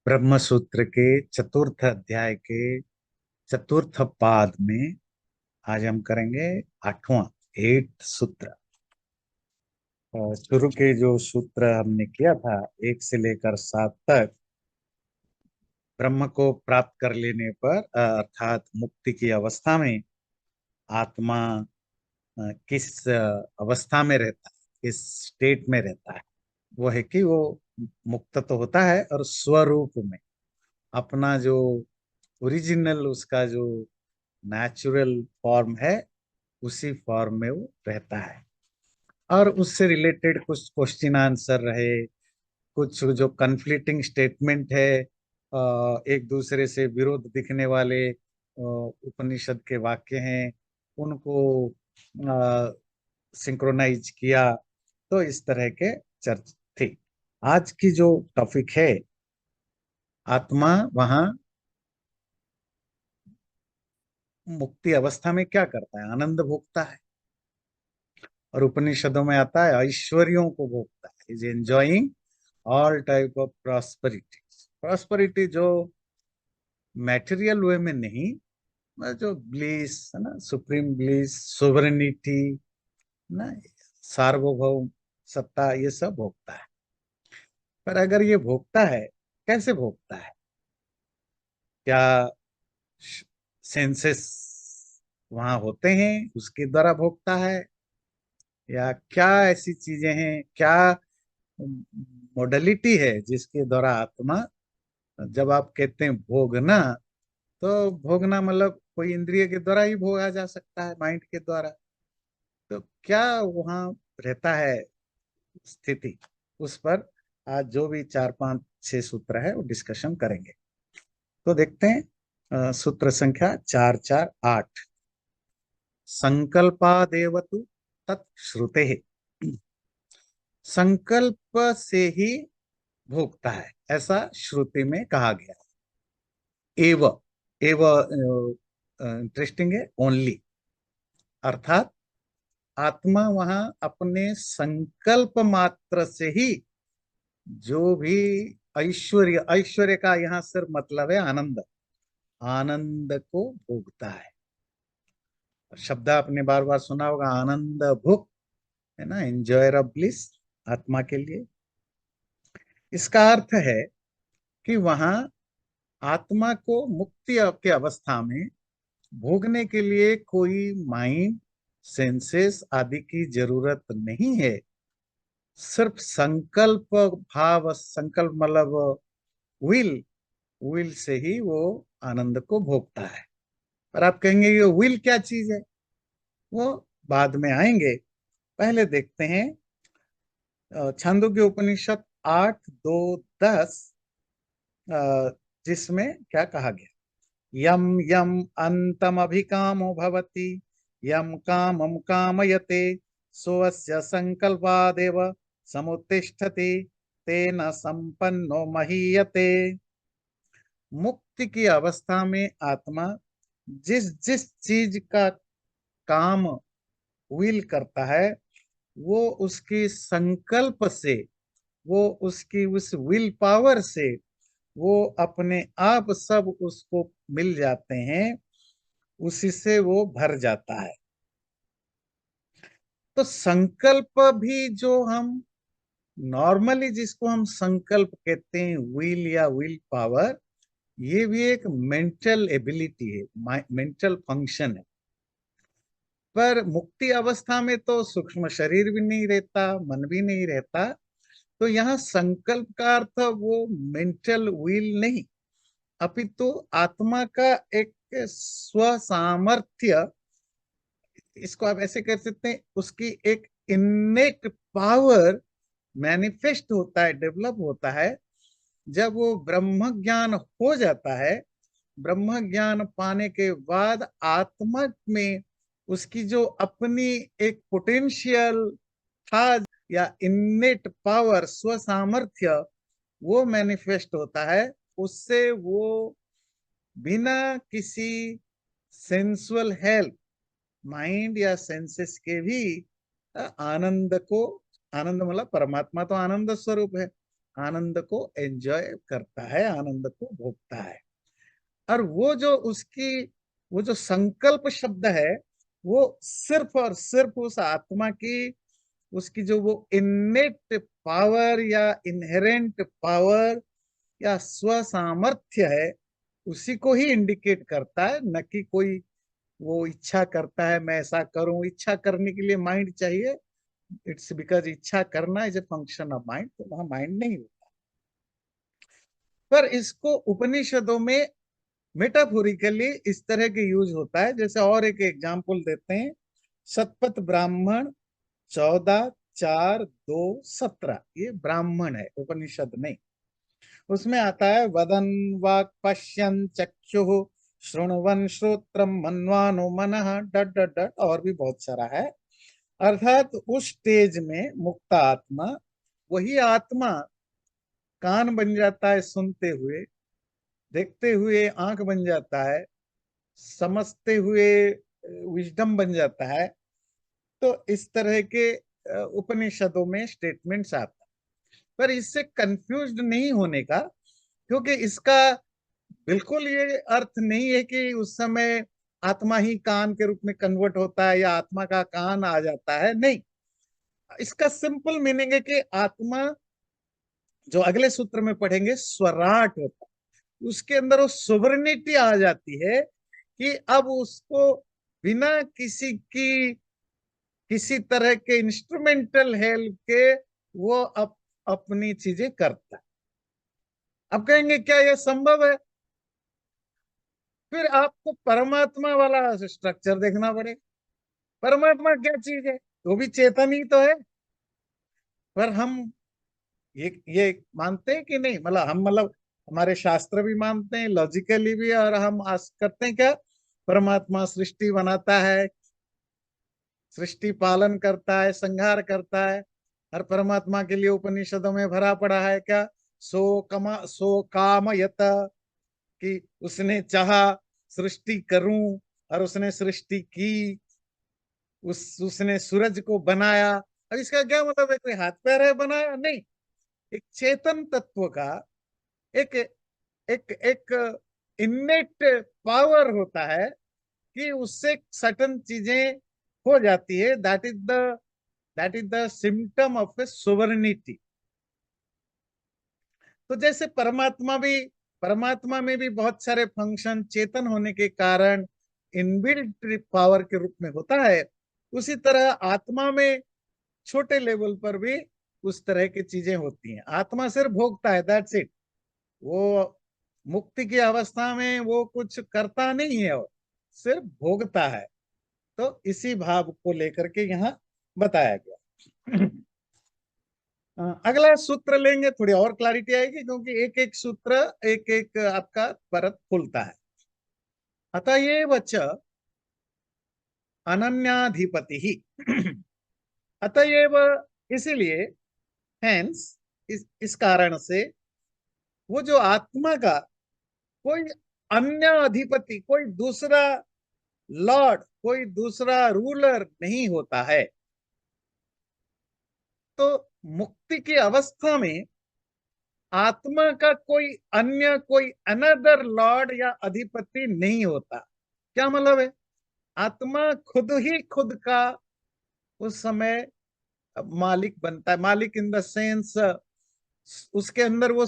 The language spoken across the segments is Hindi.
ब्रह्म सूत्र के चतुर्थ अध्याय के चतुर्थ पाद में आज हम करेंगे आठवां एट सूत्र। शुरू के जो सूत्र हमने किया था 1 से लेकर 7 तक, ब्रह्म को प्राप्त कर लेने पर अर्थात मुक्ति की अवस्था में आत्मा किस अवस्था में रहता है, किस स्टेट में रहता है। वो है कि वो मुक्त तो होता है और स्वरूप में अपना जो ओरिजिनल उसका जो नेचुरल फॉर्म है उसी फॉर्म में वो रहता है। और उससे रिलेटेड कुछ क्वेश्चन आंसर रहे, कुछ जो कन्फ्लिक्टिंग स्टेटमेंट है, एक दूसरे से विरोध दिखने वाले उपनिषद के वाक्य हैं, उनको सिंक्रोनाइज किया। तो इस तरह के चर्च थी। आज की जो टॉपिक है, आत्मा वहां मुक्ति अवस्था में क्या करता है, आनंद भोगता है। और उपनिषदों में आता है ऐश्वर्यों को भोगता है, is enjoying all type of prosperity. Prosperity जो मैटेरियल वे में नहीं, जो ब्लिस है ना, सुप्रीम ब्लिस, सोवरेनिटी ना, सार्वभौम सत्ता, ये सब भोगता है। पर अगर ये भोगता है, कैसे भोगता है? क्या सेंसेस वहां होते हैं उसके द्वारा भोगता है, या क्या ऐसी चीजें हैं, क्या मोडलिटी है जिसके द्वारा आत्मा, जब आप कहते हैं भोगना, तो भोगना मतलब कोई इंद्रिय के द्वारा ही भोगा जा सकता है, माइंड के द्वारा। तो क्या वहाँ रहता है स्थिति, उस पर आज जो भी 4 5 6 सूत्र है वो डिस्कशन करेंगे। तो देखते हैं सूत्र संख्या 4 4 8। संकल्पादेव तु तत्श्रुते। संकल्प से ही भोगता है, ऐसा श्रुति में कहा गया है। एव एव इंटरेस्टिंग है, ओनली, अर्थात आत्मा वहां अपने संकल्प मात्र से ही जो भी ऐश्वर्य, ऐश्वर्य का यहाँ सिर्फ मतलब है आनंद, आनंद को भोगता है। शब्द आपने बार बार सुना होगा, आनंद भुक, है ना, एंजॉयर ऑफ ब्लिस, आत्मा के लिए। इसका अर्थ है कि वहां आत्मा को मुक्ति के अवस्था में भोगने के लिए कोई माइंड, सेंसेस आदि की जरूरत नहीं है। सिर्फ संकल्प भाव, संकल्प मतलब विल, विल से ही वो आनंद को भोगता है। पर आप कहेंगे ये विल क्या चीज है, वो बाद में आएंगे। पहले देखते हैं छांदोग्य उपनिषद 8:2-10, जिसमें क्या कहा गया। यम यम अंतम अभिकामो भवति, यम कामम कामयते, सोऽस्य संकल्पादेव समुत्तिष्ठति, तेन संपन्नो महीयते। मुक्ति की अवस्था में आत्मा जिस जिस चीज का काम विल करता है, वो उसकी संकल्प से, वो उसकी उस विल पावर से वो अपने आप सब उसको मिल जाते हैं, उसी से वो भर जाता है। तो संकल्प भी जो हम नॉर्मली जिसको हम संकल्प कहते हैं, विल या विल पावर, ये भी एक मेंटल एबिलिटी है, मेंटल फंक्शन है। पर मुक्ति अवस्था में तो सूक्ष्म शरीर भी नहीं रहता, मन भी नहीं रहता। तो यहाँ संकल्प का अर्थ वो मेंटल विल नहीं, अपितु आत्मा का एक स्व सामर्थ्य, इसको आप ऐसे कर सकते हैं, उसकी एक इन्नेट पावर मैनिफेस्ट होता है, डेवलप होता है। जब वो ब्रह्म ज्ञान हो जाता है, ब्रह्म ज्ञान पाने के बाद आत्मा में उसकी जो अपनी एक पोटेंशियल था, या इन्नेट पावर, स्व सामर्थ्य, वो मैनिफेस्ट होता है। उससे वो बिना किसी सेंसुअल हेल्प, माइंड या सेंसेस के भी आनंद को, आनंद मतलब परमात्मा तो आनंद स्वरूप है, आनंद को एंजॉय करता है, आनंद को भोगता है। और वो जो उसकी वो जो संकल्प शब्द है, वो सिर्फ और सिर्फ उस आत्मा की, उसकी जो वो इन्नेट पावर या इनहेरेंट पावर या स्व सामर्थ्य है, उसी को ही इंडिकेट करता है, न कि कोई वो इच्छा करता है मैं ऐसा करूं। इच्छा करने के लिए माइंड चाहिए, इट्स बिकॉज इच्छा करना is a function of mind, तो वहां माइंड नहीं होता। पर इसको उपनिषदों में मेटाफोरिकली इस तरह के यूज होता है। जैसे और एक एग्जांपल देते हैं, शतपथ ब्राह्मण 14:4-2-17, ये ब्राह्मण है, उपनिषद नहीं। उसमें आता है वदन वाक् पश्यन् चक्षुः शृण्वन् श्रोत्रम मन्वानो मनः डट डट डट, और भी बहुत सारा है। अर्थात उस स्टेज में मुक्त आत्मा, वही आत्मा कान बन जाता है सुनते हुए, देखते हुए आंख बन जाता है, समझते हुए विजडम बन जाता है। तो इस तरह के उपनिषदों में स्टेटमेंट्स आते हैं। पर इससे कंफ्यूज्ड नहीं होने का, क्योंकि इसका बिल्कुल ये अर्थ नहीं है कि उस समय आत्मा ही कान के रूप में कन्वर्ट होता है या आत्मा का कान आ जाता है, नहीं। इसका सिंपल मीनिंग है कि आत्मा, जो अगले सूत्र में पढ़ेंगे, स्वराट होता है, उसके अंदर वो सोवरेनिटी आ जाती है कि अब उसको बिना किसी तरह के इंस्ट्रूमेंटल हेल्प के वो अपनी चीजें करता है। अब कहेंगे क्या यह संभव है? फिर आपको परमात्मा वाला स्ट्रक्चर देखना पड़ेगा। परमात्मा क्या चीज है? वो भी चेतन ही तो है। पर हम ये मानते हैं कि नहीं, मतलब हम, मतलब हमारे शास्त्र भी मानते हैं, लॉजिकली भी, और हम आस करते हैं क्या, परमात्मा सृष्टि बनाता है, सृष्टि पालन करता है, संहार करता है। हर परमात्मा के लिए उपनिषदों में भरा पड़ा है क्या, सो काम यत, कि उसने चाहा सृष्टि करूं, और उसने सृष्टि की, उसने सूरज को बनाया। अब इसका क्या मतलब है, कोई हाथ पैर है बनाया? नहीं। एक चेतन तत्व का एक एक एक इन्नेट पावर होता है कि उससे सर्टन चीजें हो जाती है। That is the symptom of A sovereignty. तो जैसे परमात्मा में भी बहुत सारे फंक्शन चेतन होने के कारण इनबिल्ट पावर के रूप में होता है, उसी तरह आत्मा में छोटे लेवल पर भी उस तरह की चीजें होती हैं। आत्मा सिर्फ भोगता है, दैट्स इट। वो मुक्ति की अवस्था में वो कुछ करता नहीं है, वो सिर्फ भोगता है। तो इसी भाव को लेकर के यहाँ बताया गया। अगला सूत्र लेंगे, थोड़ी और क्लैरिटी आएगी, क्योंकि एक एक सूत्र एक एक आपका परत खुलता है। अतः ये वच अनन्याधिपति ही। अतएव, इसीलिए, हेंस, इस कारण से, वो जो आत्मा का कोई अन्य अधिपति, कोई दूसरा लॉर्ड, कोई दूसरा रूलर नहीं होता है। तो मुक्ति की अवस्था में आत्मा का कोई अनदर लॉर्ड या अधिपति नहीं होता। क्या मतलब है? आत्मा खुद ही खुद का उस समय मालिक बनता है। मालिक इन द सेंस, उसके अंदर वो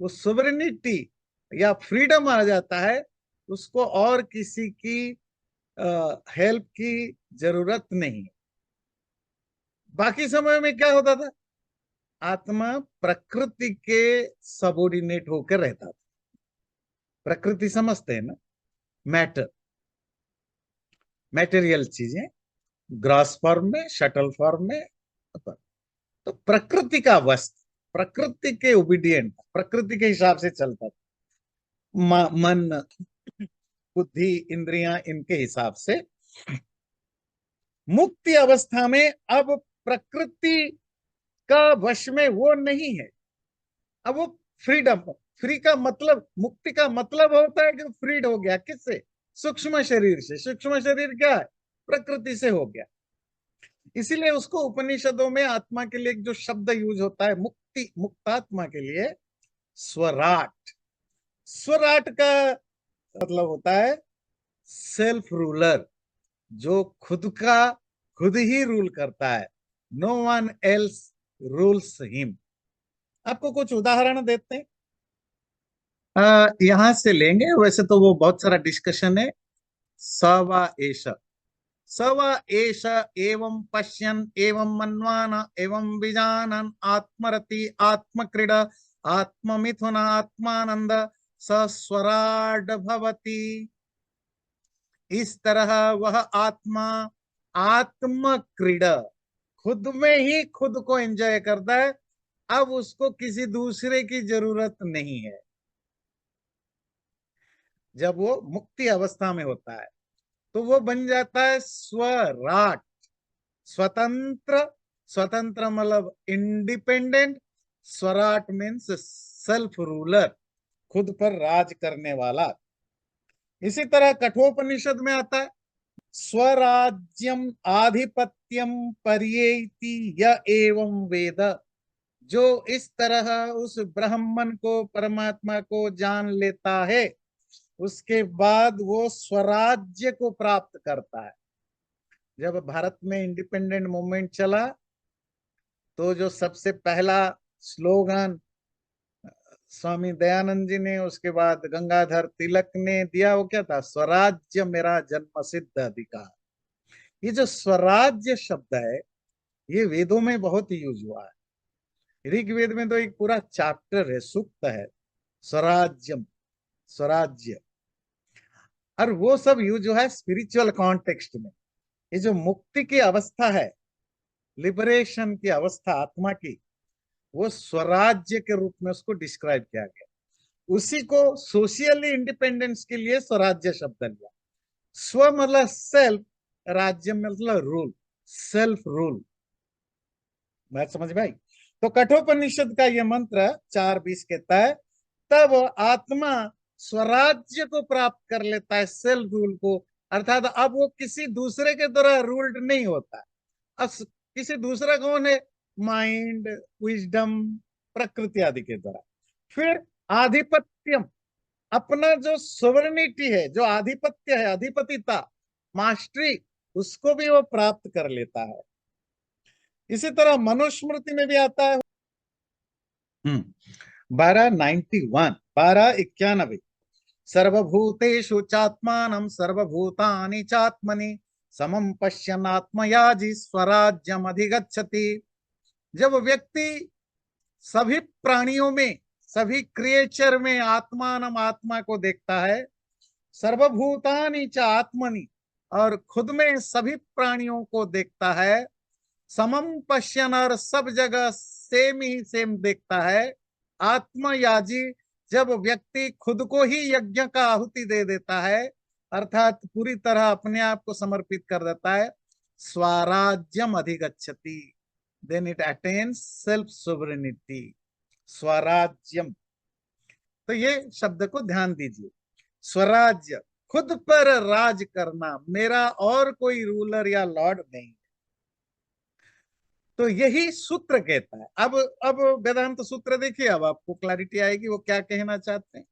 सोवरेनिटी या फ्रीडम आ जाता है, उसको और किसी की हेल्प की जरूरत नहीं। बाकी समय में क्या होता था? आत्मा प्रकृति के सबोर्डिनेट होकर रहता था। प्रकृति समझते हैं ना, मैटर, मैटेरियल चीजें, ग्रॉस फॉर्म में, शटल फॉर्म में। तो प्रकृति का वस्तु, प्रकृति के ओबीडियंट, प्रकृति के हिसाब से चलता था। मन, बुद्धि, इंद्रियां, इनके हिसाब से। मुक्ति अवस्था में अब प्रकृति का वश में वो नहीं है। अब वो फ्रीडम, फ्री का मतलब, मुक्ति का मतलब होता है कि फ्रीड हो गया। किससे? सूक्ष्म शरीर से। सूक्ष्म शरीर क्या है? प्रकृति से हो गया। इसीलिए उसको उपनिषदों में आत्मा के लिए जो शब्द यूज होता है, मुक्ति मुक्तात्मा के लिए स्वराट। स्वराट का मतलब होता है सेल्फ रूलर, जो खुद ही रूल करता है। No one else rules him. आपको कुछ उदाहरण देते हैं, यहां से लेंगे। वैसे तो वो बहुत सारा डिस्कशन है। स वा एष, स वा एष एवं पश्यन् एवं मन्वान एवं विजानन् आत्मरति आत्मक्रीड आत्ममिथुन आत्मानंद स स्वराड भवति। इस तरह वह आत्मा आत्म क्रीड़ा, खुद में ही खुद को एंजॉय करता है। अब उसको किसी दूसरे की जरूरत नहीं है। जब वो मुक्ति अवस्था में होता है तो वो बन जाता है स्वराट, स्वतंत्र। स्वतंत्र मतलब इंडिपेंडेंट। स्वराट मीन्स सेल्फ रूलर, खुद पर राज करने वाला। इसी तरह कठोपनिषद में आता है स्वराज्यम आधिपत्यम पर्येति य एवं वेद। जो इस तरह उस ब्राह्मण को, परमात्मा को जान लेता है, उसके बाद वो स्वराज्य को प्राप्त करता है। जब भारत में इंडिपेंडेंट मूवमेंट चला तो जो सबसे पहला स्लोगन स्वामी दयानंद जी ने, उसके बाद गंगाधर तिलक ने दिया, वो क्या था? स्वराज्य मेरा जन्म सिद्ध अधिकार। ये जो स्वराज्य शब्द है ये वेदों में बहुत यूज हुआ है। ऋग्वेद में तो एक पूरा चैप्टर है, सूक्त है स्वराज्यम, स्वराज्य। और वो सब यूज हुआ है स्पिरिचुअल कॉन्टेक्स्ट में। ये जो मुक्ति की अवस्था है, लिबरेशन की अवस्था आत्मा की, वो स्वराज्य के रूप में उसको डिस्क्राइब किया गया। उसी को सोशियली इंडिपेंडेंस के लिए स्वराज्य शब्द लिया। स्व मतलब सेल्फ, राज्य मतलब रूल, सेल्फ रूल। बात समझ भाई? तो कठोपनिषद का ये मंत्र 4:20 कहता है तब आत्मा स्वराज्य को प्राप्त कर लेता है, सेल्फ रूल को। अर्थात अब वो किसी दूसरे के द्वारा रूल्ड नहीं होता। अब किसी दूसरा कौन है? माइंड, विजडम, प्रकृति आदि के द्वारा। फिर आधिपत्यम, अपना जो सोवरेनिटी है, जो आधिपत्य है, अधिपतिता, मास्टरी, उसको भी वो प्राप्त कर लेता है। इसी तरह मनुस्मृति में भी आता है 1291, 1291, सर्वभूतेषु चात्मानं सर्वभूतानि चात्मनि समं पश्यन् आत्मयाजी स्वराज्यम अधिगच्छति। जब व्यक्ति सभी प्राणियों में, सभी क्रिएचर में आत्मानम, आत्मा को देखता है, सर्वभूतानि च आत्मनि, और खुद में सभी प्राणियों को देखता है, समम पश्यन, और सब जगह सेम ही सेम देखता है, आत्मयाजी, जब व्यक्ति खुद को ही यज्ञ का आहुति दे देता है, अर्थात पूरी तरह अपने आप को समर्पित कर देता है, स्वराज्यम अधिगच्छति, then it attains self sovereignty. स्वराज्यम, तो ये शब्द को ध्यान दीजिए। स्वराज्य, खुद पर राज करना, मेरा और कोई रूलर या लॉर्ड नहीं। तो यही सूत्र कहता है। अब वेदांत सूत्र देखिए, अब आपको क्लैरिटी आएगी वो क्या कहना चाहते हैं।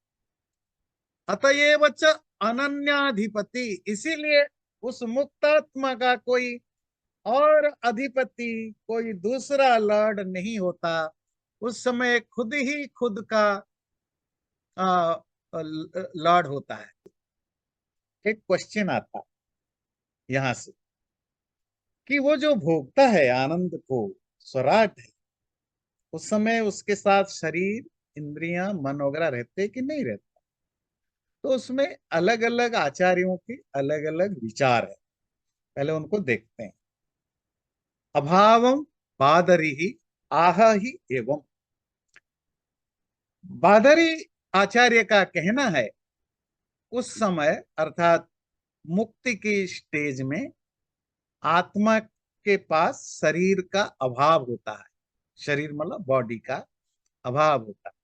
अतएव च अनन्याधिपति, इसीलिए उस मुक्तात्मा का कोई और अधिपति, कोई दूसरा लॉर्ड नहीं होता। उस समय खुद ही खुद का लॉर्ड होता है। एक क्वेश्चन आता यहां से कि वो जो भोगता है आनंद को, स्वराट है, उस समय उसके साथ शरीर, इंद्रियां, मन वगैरह रहते कि नहीं रहते? तो उसमें अलग अलग आचार्यों के अलग अलग विचार है। पहले उनको देखते हैं। अभावम बादरी ही आह ही एवं, बादरी आचार्य का कहना है उस समय, अर्थात मुक्ति की स्टेज में, आत्मा के पास शरीर का अभाव होता है। शरीर मतलब बॉडी का अभाव होता है।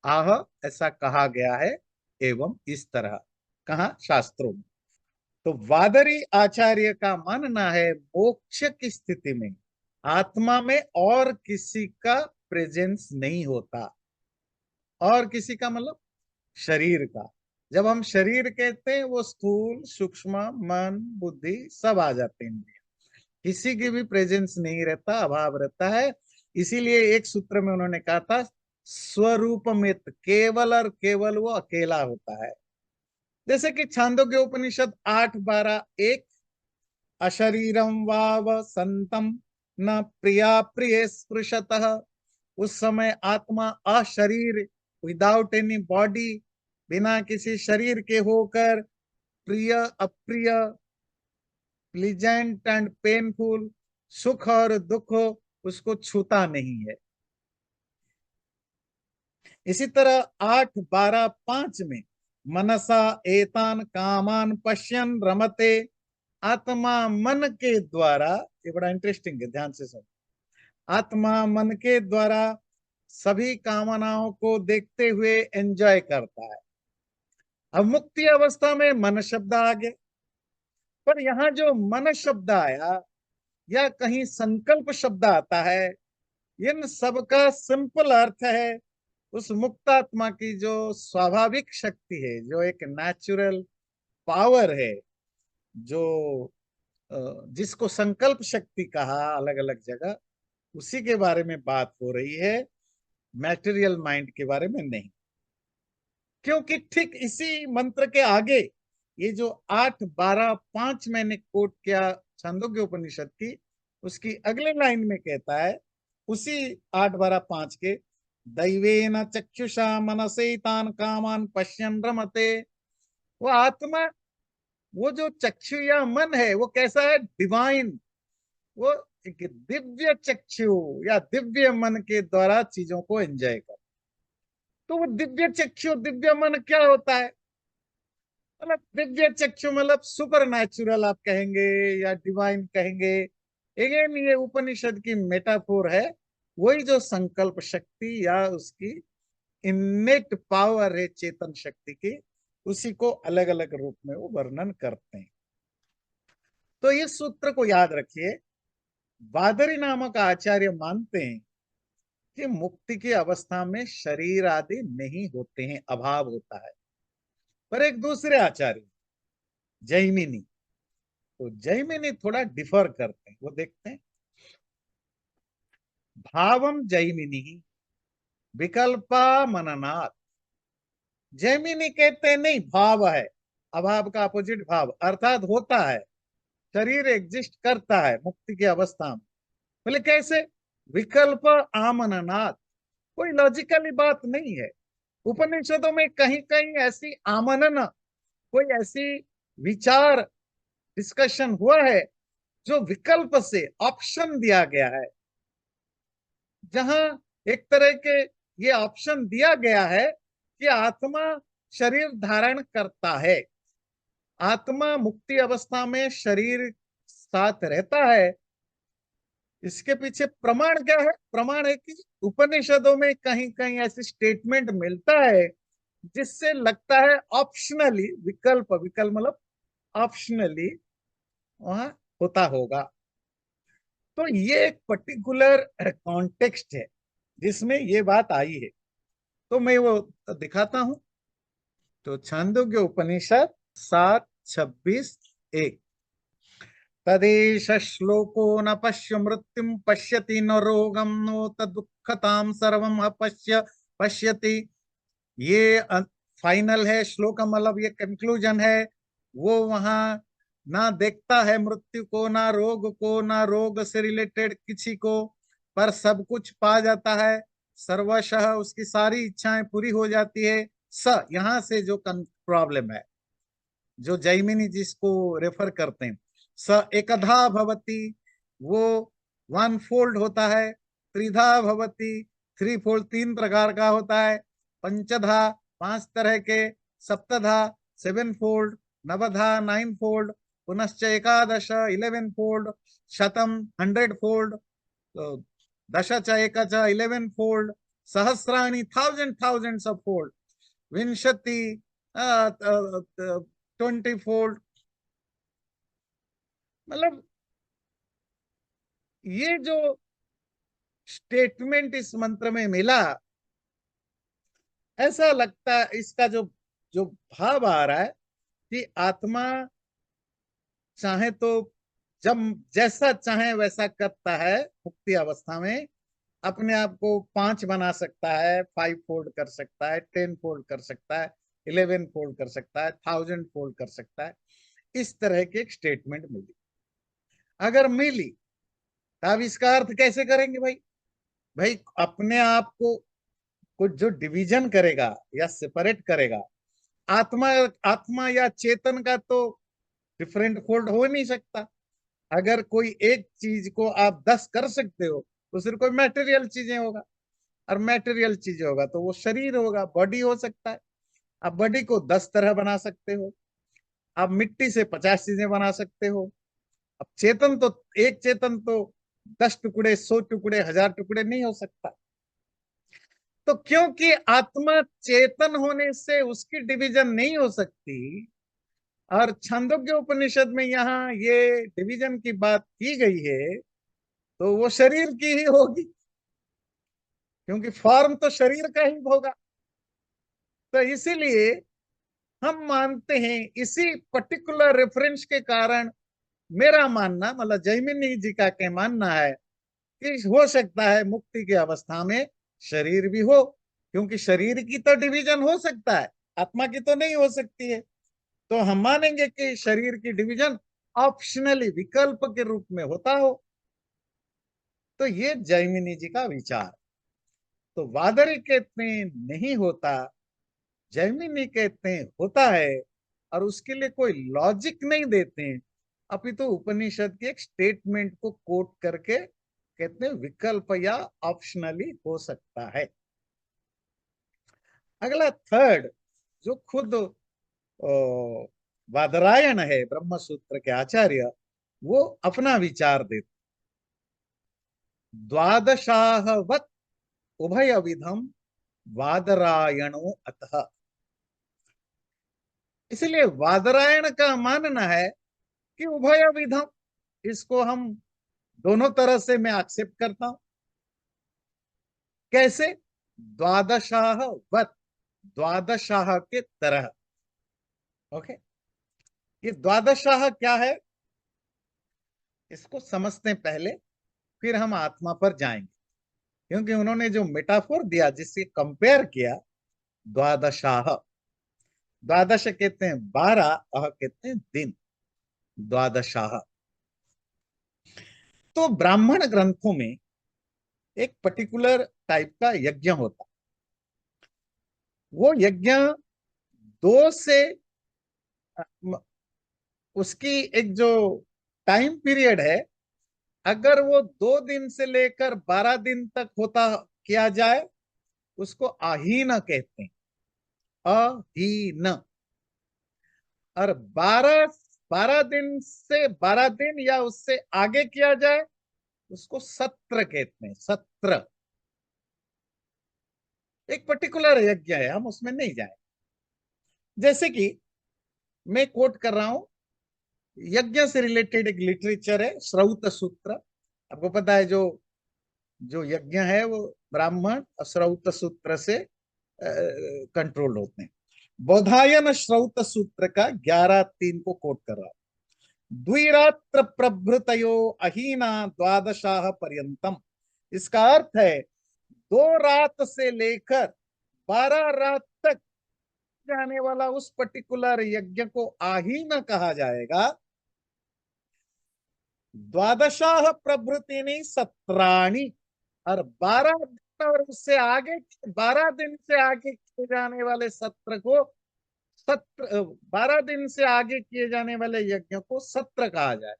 आह, ऐसा कहा गया है, एवं, इस तरह कहा शास्त्रों में। तो वादरी आचार्य का मानना है मोक्ष की स्थिति में आत्मा में और किसी का प्रेजेंस नहीं होता। और किसी का मतलब शरीर का। जब हम शरीर कहते हैं वो स्थूल सूक्ष्म मन बुद्धि सब आ जाते हैं। किसी की भी प्रेजेंस नहीं रहता, अभाव रहता है। इसीलिए एक सूत्र में उन्होंने कहा था स्वरूपमित, केवल और केवल वो अकेला होता है। जैसे कि छांदोग्य उपनिषद 8:12, अशरीरम वाव संतम न प्रिया प्रिय स्पृशतः। उस समय आत्मा अशरीर, विदाउट एनी बॉडी, बिना किसी शरीर के होकर, प्रिय अप्रिय, प्लीजेंट एंड पेनफुल, सुख और दुख उसको छूता नहीं है। इसी तरह 8:12, 5 में मनसा एतान कामान पश्यन रमते। आत्मा मन के द्वारा, ये बड़ा इंटरेस्टिंग है, ध्यान से सुनो, आत्मा मन के द्वारा सभी कामनाओं को देखते हुए एंजॉय करता है। अब मुक्ति अवस्था में मन शब्द आ गए, पर यहाँ जो मन शब्द आया या कहीं संकल्प शब्द आता है, इन सबका सिंपल अर्थ है उस मुक्त आत्मा की जो स्वाभाविक शक्ति है, जो एक नेचुरल पावर है, जो जिसको संकल्प शक्ति कहा अलग अलग जगह, उसी के बारे में बात हो रही है, मैटेरियल माइंड के बारे में नहीं। क्योंकि ठीक इसी मंत्र के आगे ये जो 8:12, 5 मैंने कोट किया छांदोग्य उपनिषद की, उसकी अगले लाइन में कहता है, उसी 8:12, 5 के, दैवेन चक्षुषा मनसेतान कामान पश्यन रमते। वो आत्मा, वो जो चक्षु या मन है, वो कैसा है? डिवाइन। वो एक दिव्य चक्षु या दिव्य मन के द्वारा चीजों को एंजॉय कर। तो वो दिव्य चक्षु दिव्य मन क्या होता है? मतलब दिव्य चक्षु मतलब सुपर नेचुरल आप कहेंगे या डिवाइन कहेंगे। अगेन ये उपनिषद की मेटाफोर है, वही जो संकल्प शक्ति या उसकी इन्नेट पावर है चेतन शक्ति की, उसी को अलग अलग रूप में वो वर्णन करते हैं। तो इस सूत्र को याद रखिए। बादरी नामक आचार्य मानते हैं कि मुक्ति की अवस्था में शरीर आदि नहीं होते हैं, अभाव होता है। पर एक दूसरे आचार्य जैमिनी, तो जैमिनी थोड़ा डिफर करते हैं। वो देखते हैं, भावम जैमिनी विकल्पा मननात्। जैमिनी कहते हैं नहीं, भाव है, अभाव का अपोजिट भाव, अर्थात होता है, शरीर एग्जिस्ट करता है मुक्ति की अवस्था में। बोले कैसे? विकल्प आमननात्। कोई लॉजिकली बात नहीं है। उपनिषदों में कहीं कहीं ऐसी आमनन, कोई ऐसी विचार डिस्कशन हुआ है जो विकल्प से ऑप्शन दिया गया है, जहां एक तरह के ये ऑप्शन दिया गया है कि आत्मा शरीर धारण करता है, आत्मा मुक्ति अवस्था में शरीर साथ रहता है। इसके पीछे प्रमाण क्या है? प्रमाण है कि उपनिषदों में कहीं कहीं ऐसी स्टेटमेंट मिलता है जिससे लगता है ऑप्शनली, विकल्प, विकल्प मतलब ऑप्शनली वहां होता होगा। तो ये एक पर्टिकुलर कॉन्टेक्स्ट है जिसमें ये बात आई है। तो मैं वो दिखाता हूं। तो छांदोग्य उपनिषद 7:26, तदेश श्लोको न पश्य मृत्युम पश्यति न रोगम नो तदुःखताम सर्वम अपश्य पश्यति। ये फाइनल है श्लोक, मतलब ये कंक्लूजन है। वो वहां ना देखता है मृत्यु को, ना रोग को, ना रोग से रिलेटेड किसी को, पर सब कुछ पा जाता है, सर्वशः उसकी सारी इच्छाएं पूरी हो जाती है। यहां से जो प्रॉब्लम है, जो जैमिनी जिसको रेफर करते हैं, स एकधा भवति, वो वन फोल्ड होता है। त्रिधा भवति, थ्री फोल्ड, 3 प्रकार का होता है। पंचधा, 5 तरह के। सप्तधा, 7 फोल्ड। नवधा, 9 फोल्ड। पुनश्च एकादश, 11 फोल्ड। शतम, 100 फोल्ड। तो दश च एक च 11 फोल्ड। सहस्राणि, थाउजेंड्स ऑफ फोल्ड। विंशति, 20 फोल्ड। मतलब ये जो स्टेटमेंट इस मंत्र में मिला, ऐसा लगता है इसका जो जो भाव आ रहा है कि आत्मा चाहे तो जब जैसा चाहे वैसा करता है, मुक्ति अवस्था में अपने आप को 5 बना सकता है, 5 फोल्ड कर सकता है, 10 फोल्ड कर सकता है, 11 फोल्ड कर सकता है, 1000 फोल्ड कर सकता है। इस तरह की एक स्टेटमेंट मिली। अगर मिली तब इसका अर्थ कैसे करेंगे भाई? भाई अपने आप को कुछ जो डिवीजन करेगा या सेपरेट करेगा, आत्मा आत्मा या चेतन का तो डिफरेंट फोल्ड हो नहीं सकता। अगर कोई एक चीज को आप 10 कर सकते हो तो सिर्फ कोई मैटेरियल चीजें होगा, और मैटेरियल चीजें होगा तो वो शरीर होगा, बॉडी हो सकता है। आप बॉडी को 10 तरह बना सकते हो, आप मिट्टी से 50 चीजें बना सकते हो। अब चेतन तो एक चेतन तो 10 टुकड़े, 100 टुकड़े, 1000 टुकड़े नहीं हो सकता। तो क्योंकि आत्मा चेतन होने से उसकी डिवीजन नहीं हो सकती, और छांदोग्य उपनिषद में यहाँ ये डिवीजन की बात की गई है, तो वो शरीर की ही होगी, क्योंकि फॉर्म तो शरीर का ही होगा। तो इसीलिए हम मानते हैं, इसी पर्टिकुलर रेफरेंस के कारण मेरा मानना, मतलब जैमिनी जी का क्या मानना है कि हो सकता है मुक्ति की अवस्था में शरीर भी हो, क्योंकि शरीर की तो डिवीजन हो सकता है, आत्मा की तो नहीं हो सकती है। तो हम मानेंगे कि शरीर की डिवीजन ऑप्शनली, विकल्प के रूप में होता हो। तो ये जैमिनी जी का विचार। तो वादरी कहते हैं नहीं होता, जैमिनी कहते हैं होता है, और उसके लिए कोई लॉजिक नहीं देते हैं, अपितु उपनिषद के एक स्टेटमेंट को कोट करके कहते हैं विकल्प या ऑप्शनली हो सकता है। अगला थर्ड, जो खुद वादरायण है ब्रह्म सूत्र के आचार्य, वो अपना विचार देते, द्वादशाहवत उभय विधम वादरायणो अतः। इसलिए वादरायण का मानना है कि उभय विधम, इसको हम दोनों तरह से मैं एक्सेप्ट करता हूं। कैसे? द्वादशाह वत, द्वादशाह के तरह। ओके, ये द्वादशाह क्या है इसको समझते हैं पहले, फिर हम आत्मा पर जाएंगे। क्योंकि उन्होंने जो मेटाफोर दिया, जिससे कंपेयर किया, द्वादशाह, द्वादश कहते हैं 12, अह कहते हैं दिन, द्वादशाह। तो ब्राह्मण ग्रंथों में एक पर्टिकुलर टाइप का यज्ञ होता, वो यज्ञ 2 से उसकी एक जो टाइम पीरियड है, अगर वो 2 दिन से लेकर 12 दिन तक होता किया जाए, उसको आहीन कहते हैं, अहीन। और 12 दिन या उससे आगे किया जाए, उसको सत्र कहते हैं, सत्र। एक पर्टिकुलर यज्ञ है, हम उसमें नहीं जाए। जैसे कि मैं कोट कर रहा हूं, यज्ञ से रिलेटेड एक लिटरेचर है श्रौत सूत्र। आपको पता है, जो जो यज्ञ है वो ब्राह्मण श्रौत सूत्र से कंट्रोल होते हैं। बौधायन श्रौत सूत्र का 11:3 को कोट कर रहा हूं। द्विरात्र प्रभृतयो अहीना द्वादशाह पर्यंतम। इसका अर्थ है 2 रात से लेकर 12 रात तक जाने वाला उस पर्टिकुलर यज्ञ को आहीन कहा जाएगा। द्वादशाह प्रभृतिनी सत्राणी, और 12 दिन और उससे आगे, 12 दिन से आगे किए जाने वाले सत्र को सत्र, 12 दिन से आगे किए जाने वाले यज्ञ को सत्र कहा जाए।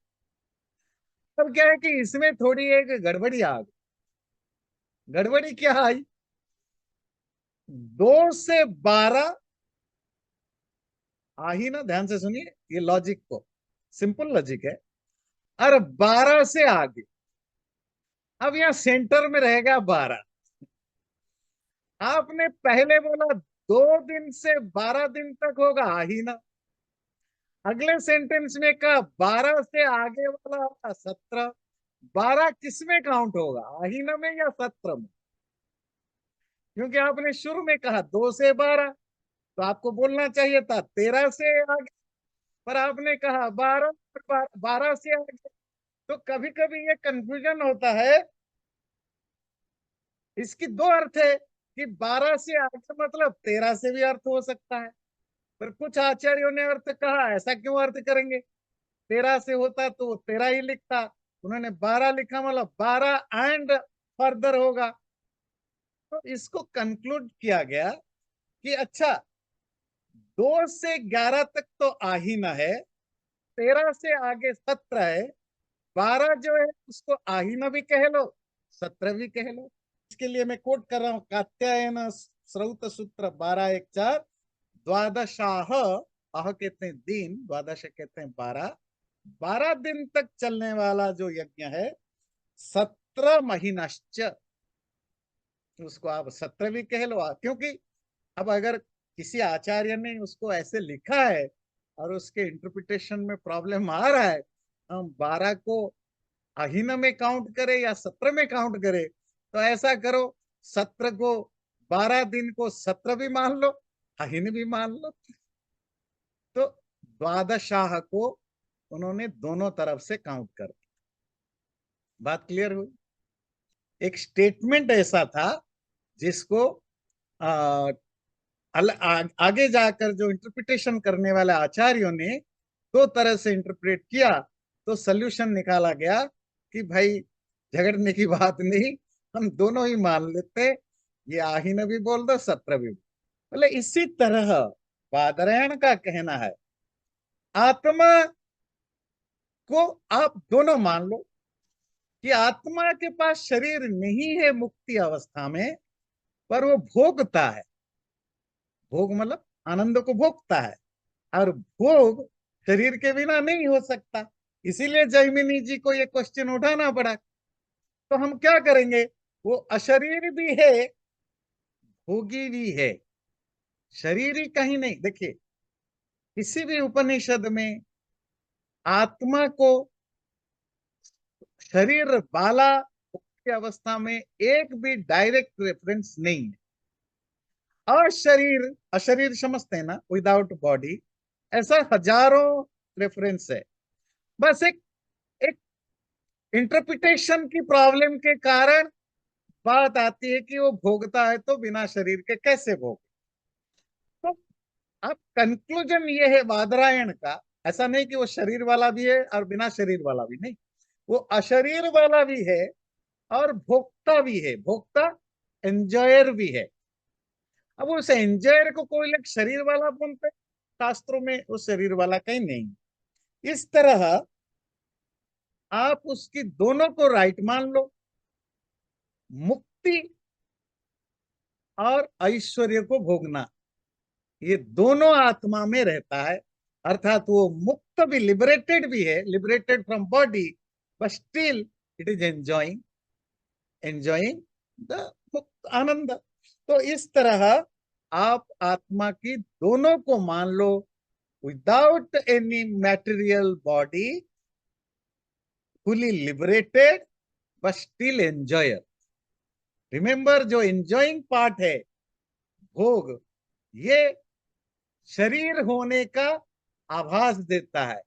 अब क्या है कि इसमें थोड़ी एक गड़बड़ी आ गई। गड़बड़ी क्या आई? 2 से 12, आ ही ना, ध्यान से सुनिए ये लॉजिक को, सिंपल लॉजिक है। और 12 से आगे, अब यहां सेंटर में रहेगा 12। आपने पहले बोला 2 दिन से 12 दिन तक होगा ही ना, अगले सेंटेंस में कहा 12 से आगे वाला 17, 12 किसमें काउंट होगा, आहीन में या सत्र में? क्योंकि आपने शुरू में कहा 2 से 12, तो आपको बोलना चाहिए था 13 से आगे, पर आपने कहा 12, 12 से आगे। तो कभी कभी ये कंफ्यूजन होता है। इसकी दो अर्थ है कि 12 से आगे मतलब 13 से भी अर्थ हो सकता है, पर कुछ आचार्यों ने अर्थ कहा, ऐसा क्यों अर्थ करेंगे, 13 से होता तो वो 13 ही लिखता, उन्होंने 12 लिखा मतलब 12 एंड फर्दर होगा। तो इसको कंक्लूड किया गया कि अच्छा, 2 से 11 तक तो आहीन है, 13 से आगे 17 है, 12 जो है उसको आहीन भी कह लो, 17 भी कह लो। इसके लिए मैं कोट कर रहा हूं, कात्यायन श्रौत सूत्र 12.1.4, द्वादशाह, आह कहते हैं दिन, द्वादश कहते हैं 12, 12 दिन तक चलने वाला जो यज्ञ है 17 महीनाश्च, उसको आप 17 भी कह लो। क्योंकि अब अगर किसी आचार्य ने उसको ऐसे लिखा है और उसके इंटरप्रिटेशन में प्रॉब्लम आ रहा है, हम 12 को अहीन में काउंट करे या 17 में काउंट करे, तो ऐसा करो 17 को, 12 दिन को 17 भी मान लो, अहीन भी मान लो। तो द्वादशाह को उन्होंने दोनों तरफ से काउंट कर दिया। बात क्लियर हुई? एक स्टेटमेंट ऐसा था जिसको आ, आगे जाकर जो इंटरप्रिटेशन करने वाले आचार्यों ने दो तरह से इंटरप्रेट किया, तो सल्यूशन निकाला गया कि भाई झगड़ने की बात नहीं, हम दोनों ही मान लेते, ये आहीन भी बोल दो, सत्र भी। बोले इसी तरह बादरायण का कहना है, आत्मा को आप दोनों मान लो कि आत्मा के पास शरीर नहीं है मुक्ति अवस्था में, पर वो भोगता है, भोग मतलब आनंद को भोगता है, और भोग शरीर के बिना नहीं हो सकता। इसीलिए जैमिनी जी को ये क्वेश्चन उठाना पड़ा। तो हम क्या करेंगे, वो अशरीर भी है, भोगी भी है, शरीर ही कहीं नहीं। देखिए किसी भी उपनिषद में आत्मा को शरीर वाला की अवस्था में एक भी डायरेक्ट रेफरेंस नहीं है। अशरीर, अशरीर समझते हैं ना, विदाउट बॉडी, ऐसा हजारों रेफरेंस है। बस एक एक इंटरप्रिटेशन की प्रॉब्लम के कारण बात आती है कि वो भोगता है, तो बिना शरीर के कैसे भोग। तो अब कंक्लूजन ये है बादरायण का, ऐसा नहीं कि वो शरीर वाला भी है और बिना शरीर वाला भी नहीं, वो अशरीर वाला भी है और भोक्ता भी है, भोक्ता एंजॉयर भी है। अब उस एंजॉयर को कोई लोग शरीर वाला बोलते, शास्त्रों में वो शरीर वाला कहीं नहीं। इस तरह आप उसकी दोनों को राइट मान लो, मुक्ति और ऐश्वर्य को भोगना, ये दोनों आत्मा में रहता है। अर्थात वो मुक्त भी, लिबरेटेड भी है, liberated from body, but still it is enjoying, enjoying the मुक्त आनंद। तो इस तरह आप आत्मा की दोनों को मान लो, without any material body, fully liberated but still enjoyer. Remember, जो एंजॉइंग पार्ट है, भोग, ये शरीर होने का आभास देता है,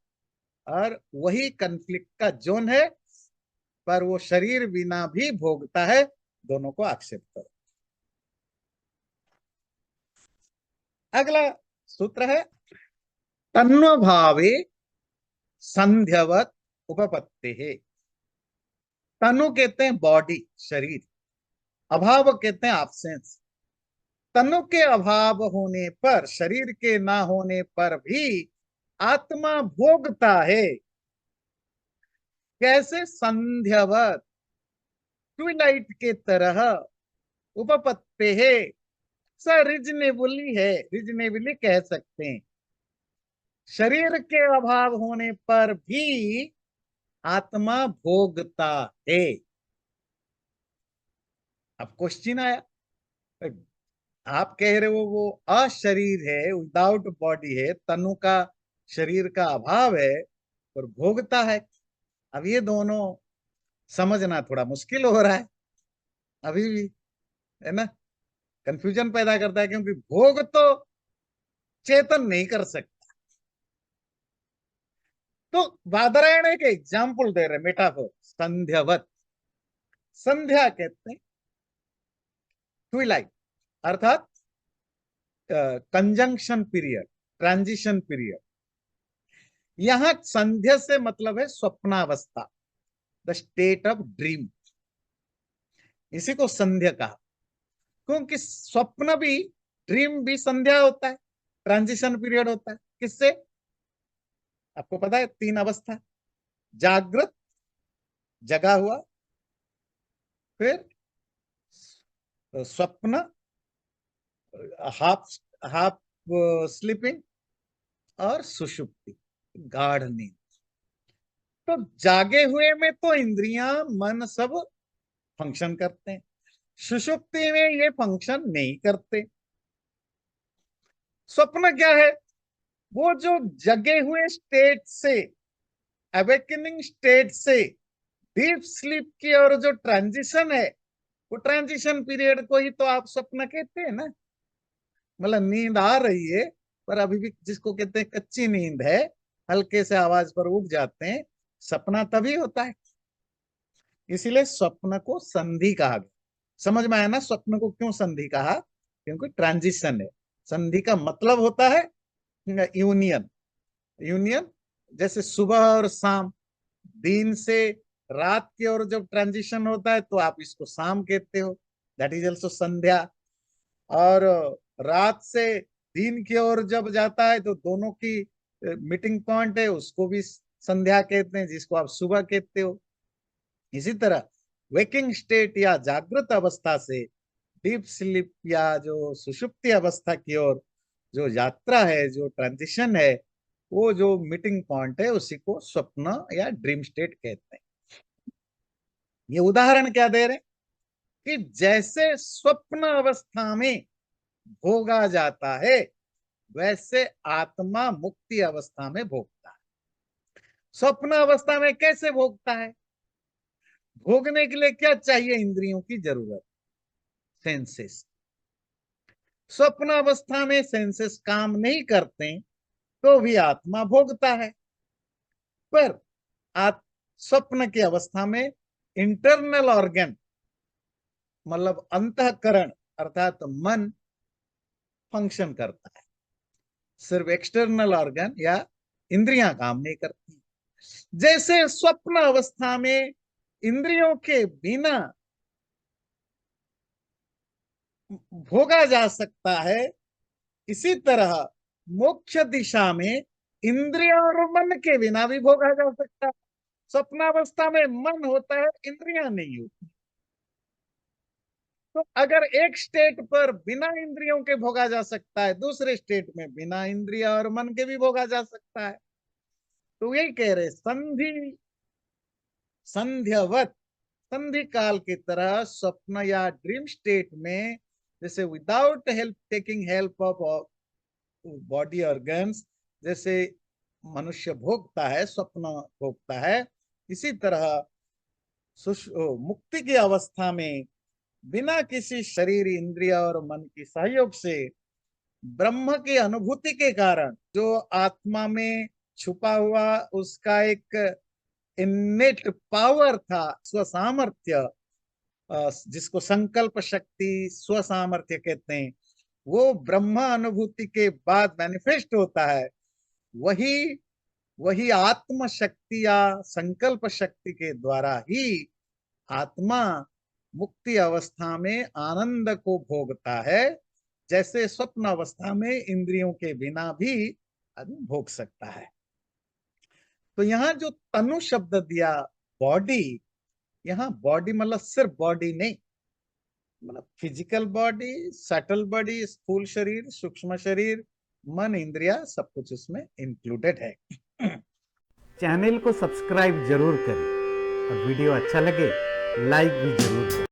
और वही कन्फ्लिक्ट का जोन है, पर वो शरीर बिना भी भोगता है। दोनों को एक्सेप्ट करो। अगला सूत्र है, तन्व भावे संध्यवत उपपत्ति है। तनु कहते हैं बॉडी, शरीर, अभाव कहते हैं एब्सेंस। तनु के अभाव होने पर, शरीर के ना होने पर भी आत्मा भोगता है। कैसे? संध्यवत, ट्विलाइट के तरह, उपपत्ति है, रिजनेबली है, रिजनेबली कह सकते हैं। शरीर के अभाव होने पर भी आत्मा भोगता है। अब क्वेश्चन आया, आप कह रहे हो वो अशरीर है, विदाउट बॉडी है, तनु का, शरीर का अभाव है, और भोगता है। अब ये दोनों समझना थोड़ा मुश्किल हो रहा है अभी भी, है ना, कंफ्यूजन पैदा करता है, क्योंकि भोग तो चेतन नहीं कर सकता। तो बादरायण एक एग्जाम्पल दे रहे, मेटाफोर, संध्यावत। संध्या कहते हैं ट्विलाइट, अर्थात कंजंक्शन पीरियड, ट्रांजिशन पीरियड। यहां संध्या से मतलब है स्वप्नावस्था, द स्टेट ऑफ ड्रीम, इसी को संध्या कहा। क्योंकि स्वप्न भी, ड्रीम भी संध्या होता है, ट्रांजिशन पीरियड होता है। किससे? आपको पता है तीन अवस्था, जागृत, जगा हुआ, फिर स्वप्न, हाफ हाफ स्लीपिंग, और सुषुप्ति, गाढ़ नींद। तो जागे हुए में तो इंद्रियां, मन सब फंक्शन करते हैं, सुषुप्ति में ये फंक्शन नहीं करते। स्वप्न क्या है? वो जो जगे हुए स्टेट से, अवेकनिंग स्टेट से डीप स्लीप की और जो ट्रांजिशन है, वो ट्रांजिशन पीरियड को ही तो आप स्वप्न कहते हैं ना। मतलब नींद आ रही है, पर अभी भी जिसको कहते हैं कच्ची नींद है, हल्के से आवाज पर उठ जाते हैं, सपना तभी होता है। इसीलिए स्वप्न को संधि कहा गया। समझ में आया ना स्वप्न को क्यों संधि कहा? क्योंकि ट्रांजिशन है। संधि का मतलब होता है यूनियन। यूनियन, जैसे सुबह और शाम, दिन से रात की ओर जब ट्रांजिशन होता है तो आप इसको शाम कहते हो, दैट इज ऑल्सो संध्या। और रात से दिन की ओर जब जाता है तो दोनों की मीटिंग पॉइंट है, उसको भी संध्या कहते हैं, जिसको आप सुबह कहते हो। इसी तरह वेकिंग स्टेट या जागृत अवस्था से डीप स्लीप या जो सुषुप्ति अवस्था की ओर जो यात्रा है, जो ट्रांजिशन है, वो जो मीटिंग पॉइंट है, उसी को स्वप्न या ड्रीम स्टेट कहते हैं। ये उदाहरण क्या दे रहे हैं कि जैसे स्वप्न अवस्था में भोगा जाता है, वैसे आत्मा मुक्ति अवस्था में भोगता है। स्वप्न अवस्था में कैसे भोगता है? भोगने के लिए क्या चाहिए? इंद्रियों की जरूरत, सेंसेस। स्वप्न अवस्था में सेंसेस काम नहीं करते तो भी आत्मा भोगता है। पर स्वप्न की अवस्था में इंटरनल ऑर्गन, मतलब अंतःकरण अर्थात मन फंक्शन करता है, सिर्फ एक्सटर्नल ऑर्गन या इंद्रियां काम नहीं करती। जैसे स्वप्न अवस्था में इंद्रियों के बिना भोगा जा सकता है, इसी तरह मोक्ष दिशा में इंद्रिय और मन के बिना भी भोगा जा सकता है। स्वप्नावस्था में मन होता है, इंद्रियां नहीं होती। तो अगर एक स्टेट पर बिना इंद्रियों के भोगा जा सकता है, दूसरे स्टेट में बिना इंद्रिय और मन के भी भोगा जा सकता है। तो यही कह रहे, संधि, संध्यवत, संधि काल की तरह स्वप्न या ड्रीम स्टेट में, जैसे without help, taking help of body organs, जैसे मनुष्य भोगता है, स्वप्न भोगता है, इसी तरह मुक्ति की अवस्था में बिना किसी शरीर, इंद्रिय और मन की सहयोग से ब्रह्म की अनुभूति के कारण जो आत्मा में छुपा हुआ उसका एक इन्नेट पावर था, स्वसामर्थ्य, जिसको संकल्प शक्ति, स्वसामर्थ्य कहते हैं, वो ब्रह्म अनुभूति के बाद मैनिफेस्ट होता है। वही वही आत्म शक्ति या संकल्प शक्ति के द्वारा ही आत्मा मुक्ति अवस्था में आनंद को भोगता है, जैसे स्वप्न अवस्था में इंद्रियों के बिना भी आदमी भोग सकता है। तो यहाँ जो तनु शब्द दिया, बॉडी, यहाँ बॉडी मतलब सिर्फ बॉडी नहीं, मतलब फिजिकल बॉडी, सटल बॉडी, स्थूल शरीर, सूक्ष्म शरीर, मन, इंद्रिया, सब कुछ उसमें इंक्लूडेड है। चैनल को सब्सक्राइब जरूर करें और वीडियो अच्छा लगे लाइक भी जरूर करें।